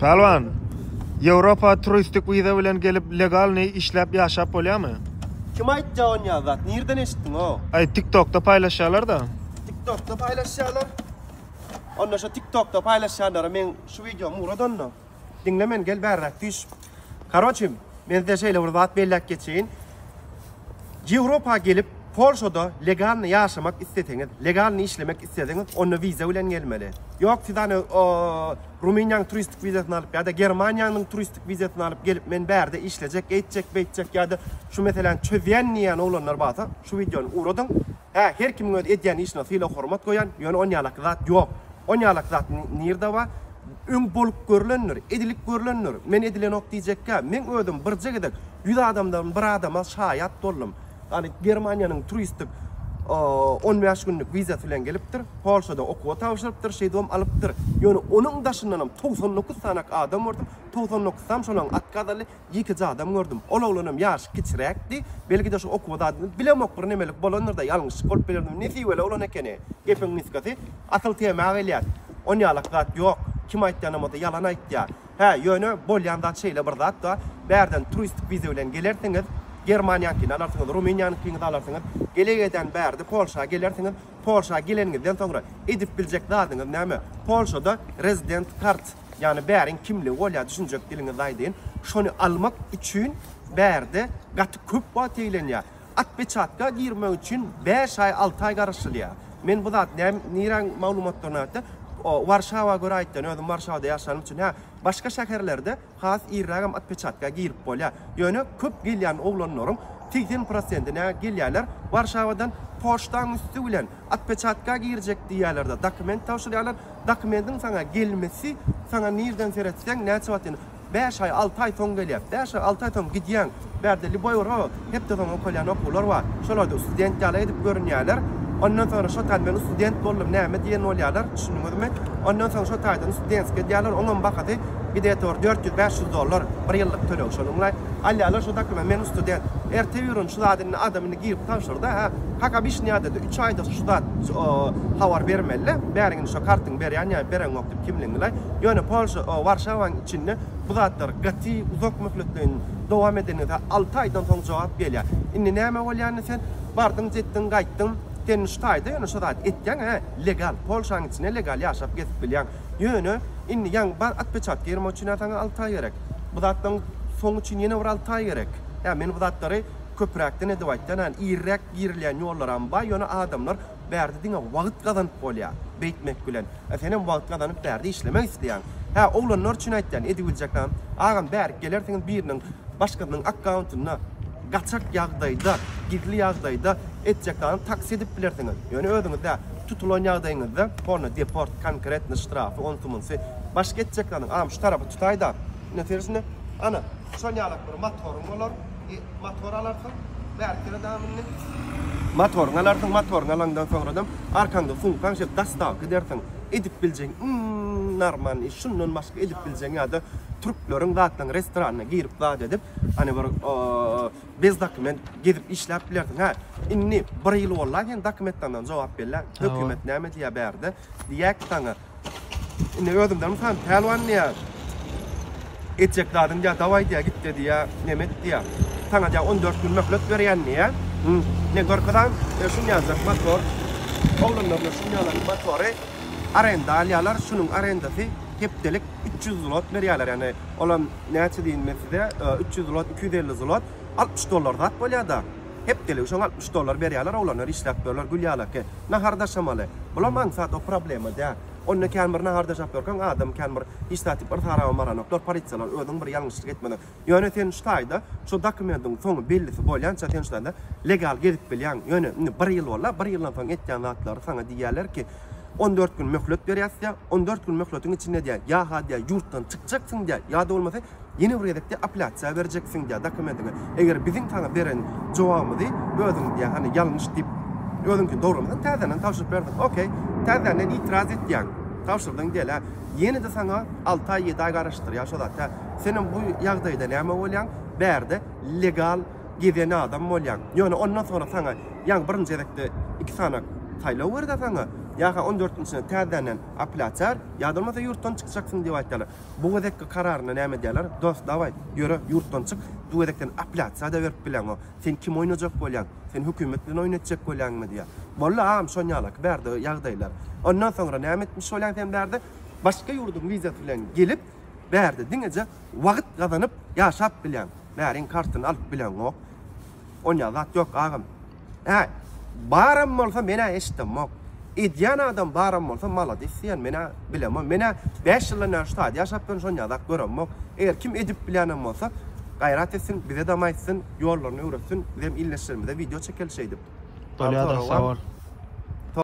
Palwan, Avrupa turistik vize bilen gelip legal ne işlep yaşap bolýarmy? Kim aýtdy onu ya zat? Nerden eşitdiň o? Ay TikTok'ta paylaşýarlar da. TikTok'ta paylaşýarlar. Onda şu TikTok'ta paylaşýarlar men şu videomu uradanna. Dinlemen gel berrak düş. Karoçym, men de şeýle bir zat bellek geçeýin. Avrupa gelip Polşada legal yaşamak istediğiniz, legal işlemek istediğiniz onu vize bilen gelmeli. Yok siz hani Rumanya'nın turistik vizesini alıp ya da Germanya'nın turistik vizesini alıp gelip men berde işleyecek, edecek ya da şu mesela çözeyen niyen olanlar varsa şu videonu uğradın. Her kimin ediyen işine fiile hormat koyan, yani onyalık zat yok. Onyalık zat nerede var? Ün bolup görülenler, edilik görülenler. Men edilen ok diyecek ki, men ödüm bir cegedek 100 adamdan bir adama şayat dollum. Yani Germanya'nın turistik 15 günlük vizesi bilen gelipdir. Polşada okuwa tawşyrypdyr, şeýdem alypdyr. Yani onun daşyndan 99 sanak adam gördüm. 99 sam şolan atkadaly 2 adam gördüm. Olawlanam ýaş kiçirekdi. Belki de şu okuwada bilemok bir nemelik bolanlarda ýalňyş bolup berdim. Nesi wele olan ekeni? Gepiň niskati asıl tema gelýär. Onyalyk zat ýok. Kim aýtdanymy da ýalan aýtdy. Ýöne bolýan zat şeýle bir zat da berden turistik vize bilen gelersiňiz. Germanya'nkini alarsınız, Rumanya'nkini alarsınız, gelegeden berdi Polşa gelersiniz, Polşa geleningizden sonra edip bilecek zadınız näme? Polşada resident kart, yani berin kimliği olya düşünecek diliniz aydın, şonu almak için berdi gatı köp bat eýlenýär. Atpeçatka girmek için 5 ay 6 ay garaşylýar. Men bu zat niren maglumatlaryny aýtdy. Warşawa göre aýtdy, özüm Warşawada ýaşanym üçin başga şäherlerde has irragam atpeçatka girip bolýar. Ýöne köp gelýän oglanlaryň 80%-ine gelýärler Warşawadan poçtaň üstü bilen atpeçatka girjek diýerlerde dokument tawşyrýarlar. Dokumentin sana gelmesi, sana nerden seretseň näçe wagtyny 5 ay 6 ay soň gelýär. 5 ay 6 ay soň gidýän berde liboýra hep de soň okulýan okullar bar. Şolarda studentler edip görünýärler. Ondan sonra şu tadmen student boldum näme diýen bolýarlar, düşünýärmi? Ondan sonra şu taýdan studentske diýerler, oňa bakaty bir de $400-500 bir ýyllyk tölew şonuňla. Alýarlar şu dokument men student. Ertebirun şu zadyny adamyny girip taşyrdy, haka biş näde 3 aýda şu zat hawar bermeli. Bäriňi şu kartyň berýän ýa beren okdyp kimliňle. Ýöne Polşa Warşawaň içinde bu zatlar gaty uzak möhletden dowam edeninde 6 aýdan soň jogap gelýär. Indi näme bolýany sen? Bardyň, jetdiň, gaýtdyň. Ten ştaýda ýöne şu zat etýän legal Polşaň içine legal ýaşap gezip bilýän. Ýöne indi ýang atpeçat girmek üçin ataňa 6 ay gerek. Bu zatdan soň üçin ýene bir 6 ay gerek. Men bu zatlary köpräkden edip aýtdan irrek girilýän ýollarym bar. Ýöne adamlar bärde diňe wagt gazanyp bolýar. Beýtmek bilen. Senem wagt gazanyp bärde işlemek isleýän. Oglanlar üçin aýtdan edibiljekler. Agam bäri gelersiňiz biriniň başgasynyň akkauntyna gaçak ýagdaýda, gizli ýagdaýda etjeklerini taksir edip bilersiňiz. Ýöne özüňizde tutulan ýagdaýyňyzda porno deport konkretny ştrafy onsumunsa başga etjeklerini şu tarapy tutaýda. Näterisine ana şonýalyk bir motoryň bolar. Motor alarsyň, bärkire damyny. Motoryň alarsyň, motoryň alandan soňradam arkaňda funkan şep dastaw gidersiň. Edip biljek, normal şundan başga edip biljek ýa-da Türkleriň zatlaryň restoranyna girip zat edip, hani bir bez dokument gezip işläp bilersiň. Inni bir ýyl bollar, ýa dokumentdan jogap berler. Hökümet näme diýär berdi? Diýek taňa. Inni özümden hem Palwan ýa etjeklerden ýa dawaý diýär gitdi diýär, nemet diýär. Taňa ýa 14 gün möhlet berýän ýa. Ne gorkadan şunu ýazak motor. Oglanlaryň şunu ýalan motory arenda alýarlar, şunun arendasy hepdelik 300 zlot berýärler. Yani olan näçe diýilmeside 300 zlot, 250 zlot, $60 zat bolýar-da. Hepdelik şoň $60 berýärler, olanlar işläp berýärler, gülýärler. Naharda şamaly. Bular maňsat o problema-da. Onu känbir naharda şap berken adam känbir işlätip bir taraba maran doktor polisiýalar özüň bir ýalňyşlyk etmeden. Ýöne sen ştaýda şu dokumentin soňy bellisi bolýan çaten ştaýda legal gezip bilýän. Ýöne bir ýyl bolar, bir ýyldan soň etýän zatlar saňa diýerler ki 14 gün möhlet berýärsiň, 14 gün möhletin içinde diýär, ýa hadiýa ýurtdan çykjaksyň diýär, ýa-da bolmasa ýene bir ýerde apelasiýa berjeksiň diýär dokumentine. Eger biziň taňa beren jogabymy özüň diýär, hani ýalňyş diýip özüňki dogramydan täzeden tawşyryp berdim. Okey, täzeden itiraz etdiň. Tawşyrdyň diýär. Ýene de saňa 6 ay 7 ay garaşdyr ýa şoda. Senin bu ýagdaýda näme bolýan? Bärde legal giden adam bolýan. Ýöne ondan sonra saňa ýa birinji edekde 2 sanak taýlaw berdi saňa. Ýa-ha 14-nji täzeden aplasar, ýa-da ýurtdan çykjaksyn diýip aýtdylar. Bu gezekki kararyna näme diýerler? Dost, daway, ýöre ýurtdan çyk, bu gezekden aplasa da berip bilen o. Sen kim oynajak bolýan? Sen hökümet bilen oynatjak bolýanmy diýär. Bolla am şonýalyk berdi ýagdaýlar. Ondan soňra näme etmiş bolýan sen berdi? Başga ýurdun wiza bilen gelip berdi. Diňeje wagt gazanyp ýaşap bilen. Närin kartyny alyp bilen ok. Oňa zat ýok agam. Baram bolsa mena eşitmok. İdyan adam baram bolsa malades ýan mena bilemem. Mena 5 ýyl näşde ýaşap ben şonňa zat göremok. Eger kim edip bilenem bolsa gayrat etsin, bize de maýtsyn, ýollaryny öwretsin, bizim illeşlerimize video çekelşeýdi. Dolýada sağ ol.